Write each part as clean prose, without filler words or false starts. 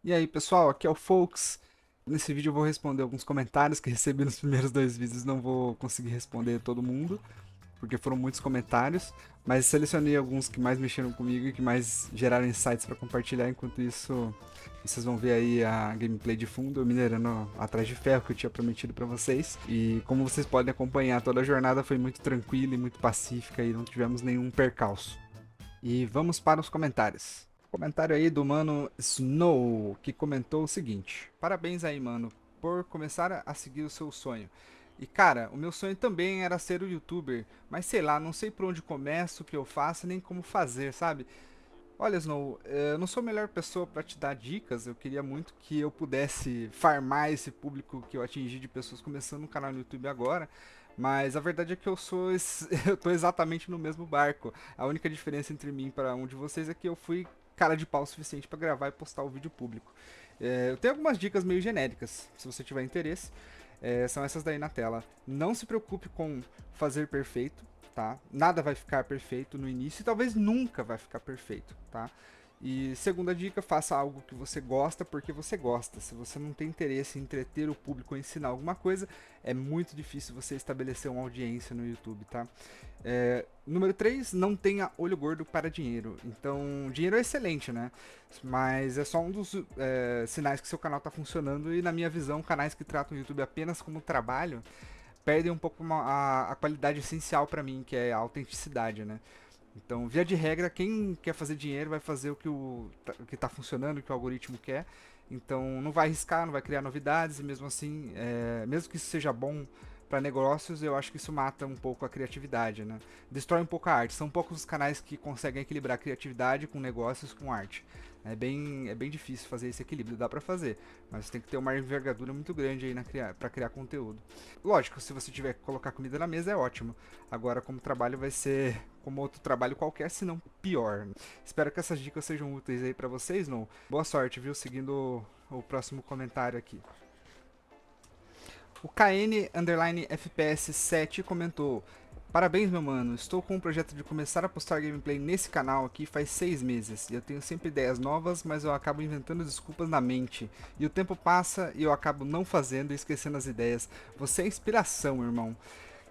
E aí, pessoal, aqui é o Folks. Nesse vídeo eu vou responder alguns comentários que recebi nos primeiros dois vídeos. Não vou conseguir responder todo mundo, porque foram muitos comentários, mas selecionei alguns que mais mexeram comigo e que mais geraram insights para compartilhar. Enquanto isso, vocês vão ver aí a gameplay de fundo, eu minerando atrás de ferro que eu tinha prometido para vocês. E como vocês podem acompanhar, toda a jornada foi muito tranquila e muito pacífica e não tivemos nenhum percalço. E vamos para os comentários. Comentário aí do mano Snow, que comentou o seguinte: Parabéns aí, mano, por começar a seguir o seu sonho. E cara, o meu sonho também era ser o youtuber, mas sei lá, não sei por onde começo, o que eu faço, nem como fazer, sabe? Olha, Snow, eu não sou a melhor pessoa para te dar dicas. Eu queria muito que eu pudesse farmar esse público que eu atingi de pessoas começando um canal no YouTube agora. Mas a verdade é que eu tô exatamente no mesmo barco. A única diferença entre mim para um de vocês é que eu fui cara de pau o suficiente para gravar e postar o vídeo público. Eu tenho algumas dicas meio genéricas, se você tiver interesse. São essas daí na tela. Não se preocupe com fazer perfeito, tá? Nada vai ficar perfeito no início e talvez nunca vai ficar perfeito, tá? E segunda dica, faça algo que você gosta porque você gosta. Se você não tem interesse em entreter o público ou ensinar alguma coisa, é muito difícil você estabelecer uma audiência no YouTube, tá? Número 3, não tenha olho gordo para dinheiro. Então, dinheiro é excelente, né? Mas é só um dos sinais que seu canal está funcionando e, na minha visão, canais que tratam o YouTube apenas como trabalho perdem um pouco a qualidade essencial para mim, que é a autenticidade, né? Então, via de regra, quem quer fazer dinheiro vai fazer o que tá funcionando, o que o algoritmo quer. Então, não vai arriscar, não vai criar novidades, e mesmo assim, mesmo que isso seja bom para negócios, eu acho que isso mata um pouco a criatividade, né? Destrói um pouco a arte. São poucos os canais que conseguem equilibrar criatividade com negócios, com arte. É bem difícil fazer esse equilíbrio, dá pra fazer, mas tem que ter uma envergadura muito grande aí pra criar conteúdo. Lógico, se você tiver que colocar comida na mesa é ótimo. Agora, como trabalho, vai ser como outro trabalho qualquer, se não pior. Espero que essas dicas sejam úteis aí pra vocês, não? Boa sorte, viu? Seguindo o próximo comentário aqui. O KN FPS 7 comentou: Parabéns, meu mano. Estou com um projeto de começar a postar gameplay nesse canal aqui faz 6 meses. E eu tenho sempre ideias novas, mas eu acabo inventando desculpas na mente. E o tempo passa e eu acabo não fazendo e esquecendo as ideias. Você é inspiração, irmão.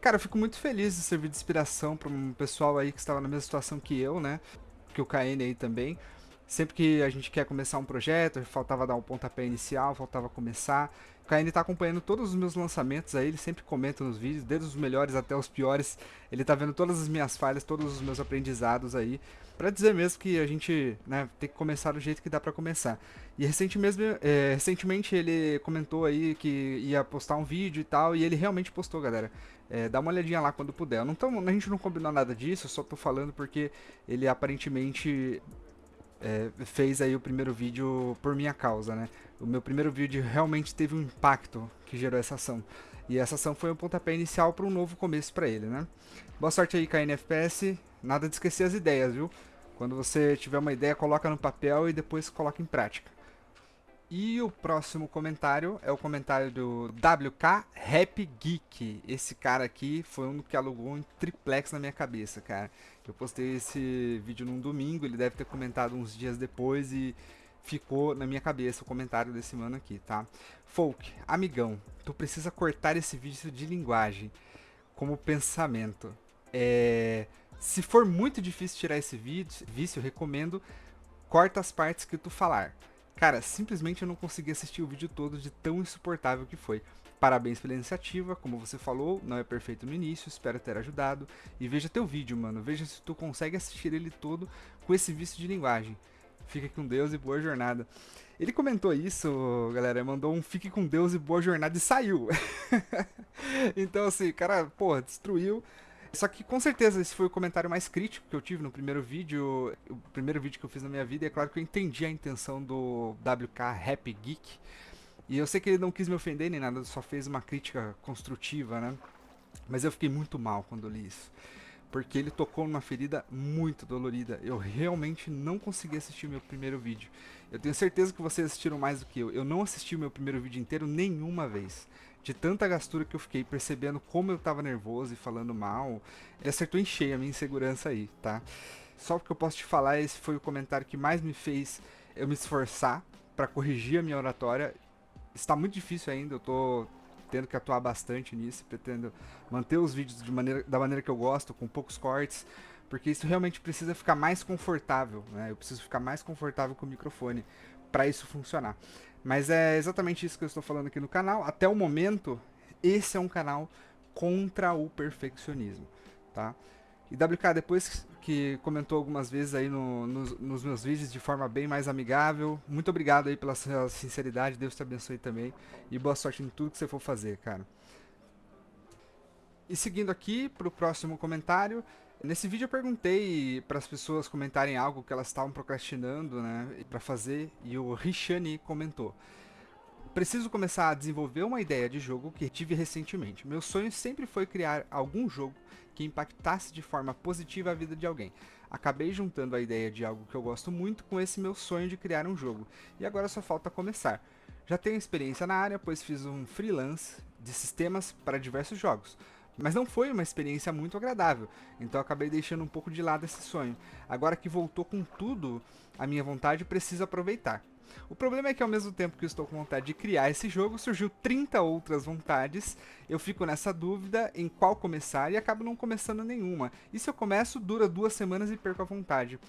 Cara, eu fico muito feliz de servir de inspiração para um pessoal aí que estava na mesma situação que eu, né? Que o KN aí também. Sempre que a gente quer começar um projeto, faltava dar um pontapé inicial, faltava começar. O KN tá acompanhando todos os meus lançamentos aí, ele sempre comenta nos vídeos, desde os melhores até os piores. Ele tá vendo todas as minhas falhas, todos os meus aprendizados aí, pra dizer mesmo que a gente, né, tem que começar do jeito que dá pra começar. E recentemente ele comentou aí que ia postar um vídeo e tal, e ele realmente postou, galera. Dá uma olhadinha lá quando puder. A gente não combinou nada disso, só tô falando porque ele aparentemente fez aí o primeiro vídeo por minha causa, né? O meu primeiro vídeo realmente teve um impacto que gerou essa ação. E essa ação foi um pontapé inicial para um novo começo para ele, né? Boa sorte aí, KNFPS. Nada de esquecer as ideias, viu? Quando você tiver uma ideia, coloca no papel e depois coloca em prática. E o próximo comentário é o comentário do WK Rap Geek. Esse cara aqui foi um que alugou um triplex na minha cabeça, cara. Eu postei esse vídeo num domingo, ele deve ter comentado uns dias depois e ficou na minha cabeça o comentário desse mano aqui, tá? Folk, amigão, tu precisa cortar esse vício de linguagem como pensamento. Se for muito difícil tirar esse vício, recomendo corta as partes que tu falar. Cara, simplesmente eu não consegui assistir o vídeo todo de tão insuportável que foi. Parabéns pela iniciativa, como você falou, não é perfeito no início, espero ter ajudado. E veja teu vídeo, mano, veja se tu consegue assistir ele todo com esse vício de linguagem. Fique com Deus e boa jornada. Ele comentou isso, galera, mandou um fique com Deus e boa jornada e saiu. Então assim, cara, porra, destruiu. Só que com certeza esse foi o comentário mais crítico que eu tive no primeiro vídeo, o primeiro vídeo que eu fiz na minha vida, e é claro que eu entendi a intenção do WK Rap Geek. E eu sei que ele não quis me ofender nem nada, só fez uma crítica construtiva, né? Mas eu fiquei muito mal quando li isso. Porque ele tocou numa ferida muito dolorida. Eu realmente não consegui assistir o meu primeiro vídeo. Eu tenho certeza que vocês assistiram mais do que eu. Eu não assisti o meu primeiro vídeo inteiro nenhuma vez. De tanta gastura que eu fiquei percebendo como eu tava nervoso e falando mal. Ele acertou em cheio a minha insegurança aí, tá? Só porque eu posso te falar, esse foi o comentário que mais me fez eu me esforçar para corrigir a minha oratória. Está muito difícil ainda, eu tô tendo que atuar bastante nisso, pretendo manter os vídeos da maneira que eu gosto, com poucos cortes, porque isso realmente precisa ficar mais confortável, né? Eu preciso ficar mais confortável com o microfone para isso funcionar. Mas é exatamente isso que eu estou falando aqui no canal. Até o momento, esse é um canal contra o perfeccionismo, tá? E WK, depois que comentou algumas vezes aí nos meus vídeos de forma bem mais amigável, muito obrigado aí pela sua sinceridade, Deus te abençoe também, e boa sorte em tudo que você for fazer, cara. E seguindo aqui para o próximo comentário, nesse vídeo eu perguntei para as pessoas comentarem algo que elas estavam procrastinando, né, para fazer, e o Richani comentou: preciso começar a desenvolver uma ideia de jogo que tive recentemente. Meu sonho sempre foi criar algum jogo que impactasse de forma positiva a vida de alguém. Acabei juntando a ideia de algo que eu gosto muito com esse meu sonho de criar um jogo, e agora só falta começar. Já tenho experiência na área, pois fiz um freelance de sistemas para diversos jogos, mas não foi uma experiência muito agradável, então acabei deixando um pouco de lado esse sonho. Agora que voltou com tudo, a minha vontade preciso aproveitar. O problema é que ao mesmo tempo que eu estou com vontade de criar esse jogo, surgiu 30 outras vontades, eu fico nessa dúvida em qual começar e acabo não começando nenhuma. E se eu começo, dura 2 semanas e perco a vontade.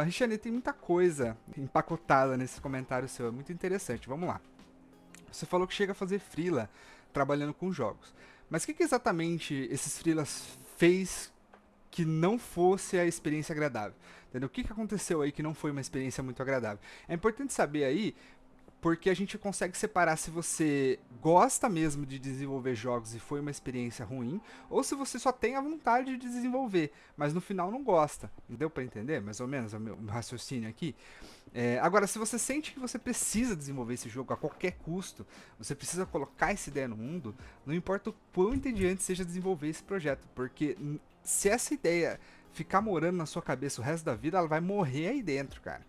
Richane, tem muita coisa empacotada nesse comentário seu, é muito interessante, vamos lá. Você falou que chega a fazer freela trabalhando com jogos, mas o que exatamente esses freelas fez que não fosse a experiência agradável? Entendeu? O que aconteceu aí que não foi uma experiência muito agradável? É importante saber aí, porque a gente consegue separar se você gosta mesmo de desenvolver jogos e foi uma experiência ruim, ou se você só tem a vontade de desenvolver, mas no final não gosta. Deu para entender mais ou menos o meu raciocínio aqui? Agora, se você sente que você precisa desenvolver esse jogo a qualquer custo, você precisa colocar essa ideia no mundo, não importa o quão entediante seja desenvolver esse projeto, porque se essa ideia ficar morando na sua cabeça o resto da vida, ela vai morrer aí dentro, cara.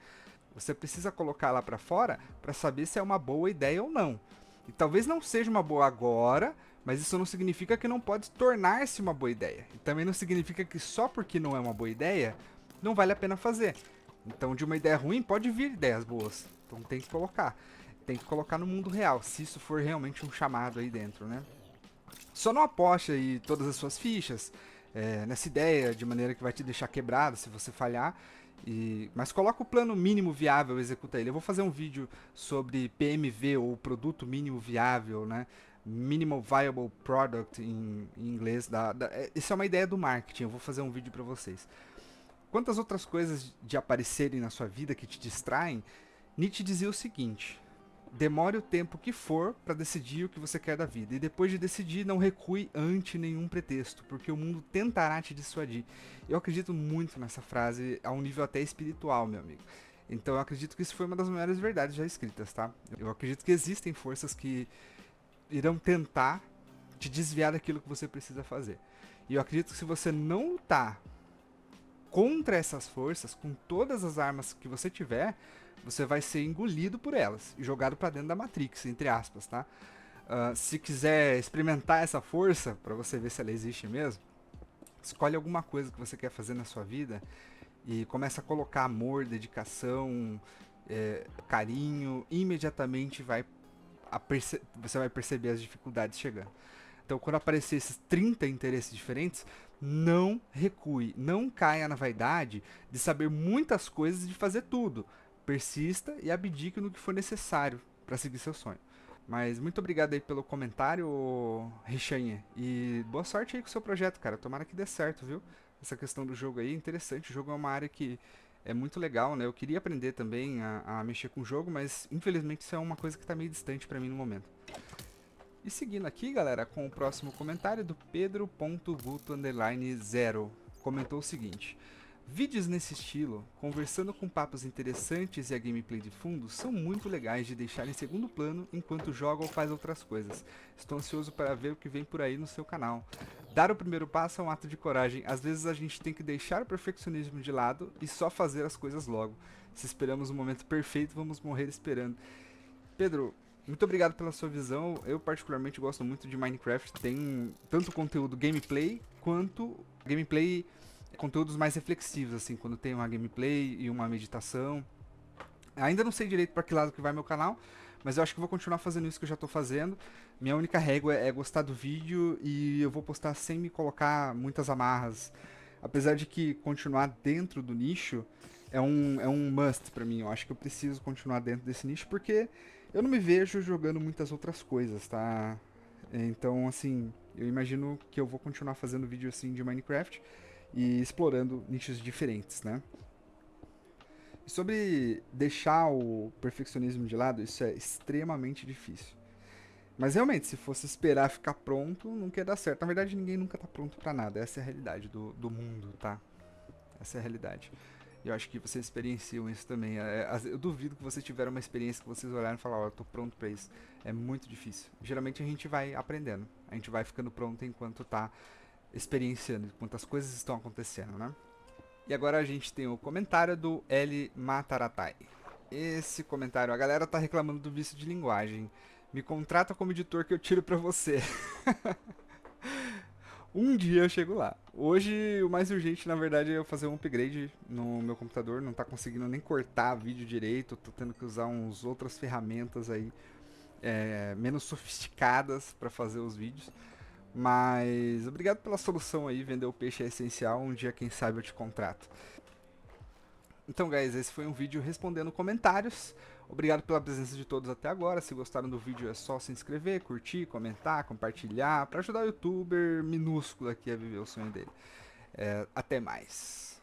Você precisa colocar lá pra fora para saber se é uma boa ideia ou não. E talvez não seja uma boa agora, mas isso não significa que não pode tornar-se uma boa ideia. E também não significa que só porque não é uma boa ideia, não vale a pena fazer. Então, de uma ideia ruim pode vir ideias boas. Então tem que colocar. Tem que colocar no mundo real, se isso for realmente um chamado aí dentro, né? Só não aposte aí todas as suas fichas nessa ideia de maneira que vai te deixar quebrado se você falhar. Mas coloca o plano mínimo viável, executa ele. Eu vou fazer um vídeo sobre PMV, ou produto mínimo viável, né? Minimal Viable Product em inglês. Isso é uma ideia do marketing, eu vou fazer um vídeo para vocês. Quantas outras coisas de aparecerem na sua vida que te distraem, Nietzsche dizia o seguinte: demore o tempo que for para decidir o que você quer da vida. E depois de decidir, não recue ante nenhum pretexto, porque o mundo tentará te dissuadir. Eu acredito muito nessa frase, a um nível até espiritual, meu amigo. Então eu acredito que isso foi uma das maiores verdades já escritas, tá? Eu acredito que existem forças que irão tentar te desviar daquilo que você precisa fazer. E eu acredito que se você não lutar contra essas forças, com todas as armas que você tiver, você vai ser engolido por elas e jogado para dentro da Matrix, entre aspas, tá? Se quiser experimentar essa força, para você ver se ela existe mesmo, escolhe alguma coisa que você quer fazer na sua vida e começa a colocar amor, dedicação, carinho, e imediatamente você vai perceber as dificuldades chegando. Então, quando aparecer esses 30 interesses diferentes, não recue, não caia na vaidade de saber muitas coisas e de fazer tudo. Persista e abdique no que for necessário para seguir seu sonho. Mas muito obrigado aí pelo comentário, Richanhe. E boa sorte aí com o seu projeto, cara. Tomara que dê certo, viu? Essa questão do jogo aí é interessante. O jogo é uma área que é muito legal, né? Eu queria aprender também a mexer com o jogo, mas infelizmente isso é uma coisa que está meio distante para mim no momento. E seguindo aqui, galera, com o próximo comentário do Pedro.guto_0. Comentou o seguinte: vídeos nesse estilo, conversando com papos interessantes e a gameplay de fundo, são muito legais de deixar em segundo plano enquanto joga ou faz outras coisas. Estou ansioso para ver o que vem por aí no seu canal. Dar o primeiro passo é um ato de coragem. Às vezes a gente tem que deixar o perfeccionismo de lado e só fazer as coisas logo. Se esperamos o momento perfeito, vamos morrer esperando. Pedro, muito obrigado pela sua visão. Eu particularmente gosto muito de Minecraft. Tem tanto conteúdo gameplay quanto conteúdos mais reflexivos, assim, quando tem uma gameplay e uma meditação. Ainda não sei direito para que lado que vai meu canal, mas eu acho que vou continuar fazendo isso que eu já tô fazendo. Minha única régua é gostar do vídeo e eu vou postar sem me colocar muitas amarras. Apesar de que continuar dentro do nicho é um must pra mim. Eu acho que eu preciso continuar dentro desse nicho porque eu não me vejo jogando muitas outras coisas, tá? Então, assim, eu imagino que eu vou continuar fazendo vídeo assim de Minecraft e explorando nichos diferentes, né? E sobre deixar o perfeccionismo de lado, isso é extremamente difícil. Mas realmente, se fosse esperar ficar pronto, nunca ia dar certo. Na verdade, ninguém nunca tá pronto pra nada. Essa é a realidade do mundo, tá? Essa é a realidade. E eu acho que vocês experienciam isso também. Eu duvido que vocês tiveram uma experiência que vocês olharam e falaram, ó, eu tô pronto pra isso. É muito difícil. Geralmente a gente vai aprendendo. A gente vai ficando pronto enquanto tá experienciando, enquanto as coisas estão acontecendo, né? E agora a gente tem o comentário do L Mataratai. Esse comentário, a galera tá reclamando do vício de linguagem. Me contrata como editor que eu tiro pra você. Um dia eu chego lá. Hoje o mais urgente, na verdade, é eu fazer um upgrade no meu computador. Não tá conseguindo nem cortar vídeo direito. Tô tendo que usar uns outras ferramentas aí menos sofisticadas para fazer os vídeos. Mas obrigado pela solução aí. Vender o peixe é essencial. Um dia, quem sabe, eu te contrato. Então, guys, esse foi um vídeo respondendo comentários. Obrigado pela presença de todos até agora. Se gostaram do vídeo, é só se inscrever, curtir, comentar, compartilhar, para ajudar o youtuber minúsculo aqui a viver o sonho dele. Até mais.